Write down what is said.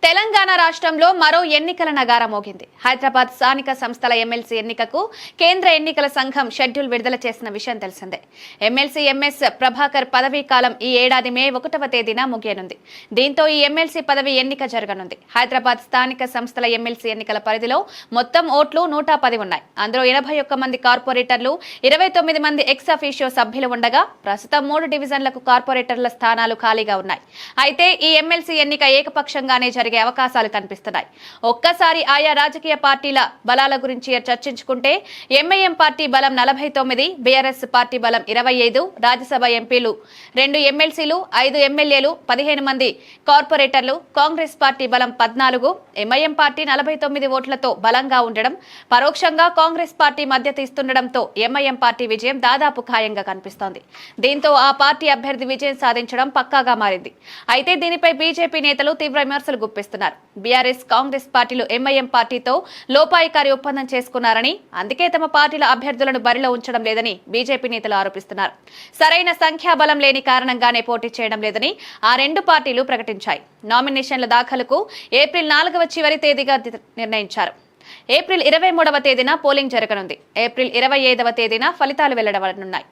తెలంగాణ రాష్ట్రంలో మరో ఎన్నికల నగార మోగింది. హైదరాబాద్ స్థానిక సంస్థల ఎమ్మెల్సీ ఎన్నికకు కేంద్ర ఎన్నికల సంఘం షెడ్యూల్ విడుదల చేసిన విషయం తెలిసిందే. ఎమ్మెల్సీ ఎంఎస్ ప్రభాకర్ పదవీ కాలం ఈ ఏడాది మే 1వ తేదీన ముగియనుంది. దీంతో ఈ ఎమ్మెల్సీ పదవి ఎన్నిక జరగనుంది. హైదరాబాద్ స్థానిక సంస్థల ఎమ్మెల్సీ ఎన్నికల పరిధిలో మొత్తం ఓట్లు 110 ఉన్నాయి. అందులో 81 మంది కార్పొరేటర్లు, 29 మంది ఎక్స్ అఫీషియో సభ్యులు ఉండగా ప్రస్తుతం 3 డివిజన్లకు కార్పొరేటర్ల స్థానాలు ఖాళీగా ఉన్నాయి. అయితే ఈ ఎమ్మెల్సీ ఎన్నిక ఏకపక్షంగానే జరిగే అవకాశాలు కనిపిస్తున్నాయి. ఒక్కసారి ఆయా రాజకీయ పార్టీల బలాల గురించి చర్చించుకుంటే ఎంఐఎం పార్టీ బలం 49, బీఆర్ఎస్ పార్టీ బలం 25, రాజ్యసభ ఎంపీలు 2 ఎమ్మెల్సీలు, 5 ఎమ్మెల్యేలు, 15 మంది కార్పొరేటర్లు, కాంగ్రెస్ పార్టీ బలం 14, ఎంఐఎం పార్టీ 49 ఓట్లతో బలంగా ఉండడం, పరోక్షంగా కాంగ్రెస్ పార్టీ మద్దతు ఇస్తుండటంతో ఎంఐఎం పార్టీ విజయం దాదాపు ఖాయంగా కనిపిస్తోంది. దీంతో ఆ పార్టీ అభ్యర్థి విజయం సాధించడం పక్కాగా మారింది. అయితే దీనిపై బీజేపీ నేతలు తీవ్ర విమర్శలు గుప్పిస్తున్నారు. బీఆర్ఎస్, కాంగ్రెస్ పార్టీలు ఎంఐఎం పార్టీతో లోపాయికారి ఒప్పందం చేసుకున్నారని, అందుకే తమ పార్టీల అభ్యర్థులను బరిలో ఉంచడం లేదని బీజేపీ నేతలు ఆరోపిస్తున్నారు. సరైన సంఖ్యాబలం లేని కారణంగానే పోటీ చేయడం లేదని ఆ 2 పార్టీలు ప్రకటించాయి. నామినేషన్ల దాఖలుకు ఏప్రిల్ 4వ చివరి తేదీగా నిర్ణయించారు. ఏప్రిల్ 23వ తేదీన పోలింగ్ జరగనుంది. ఏప్రిల్ 25వ తేదీన ఫలితాలు వెల్లడవనున్నాయి.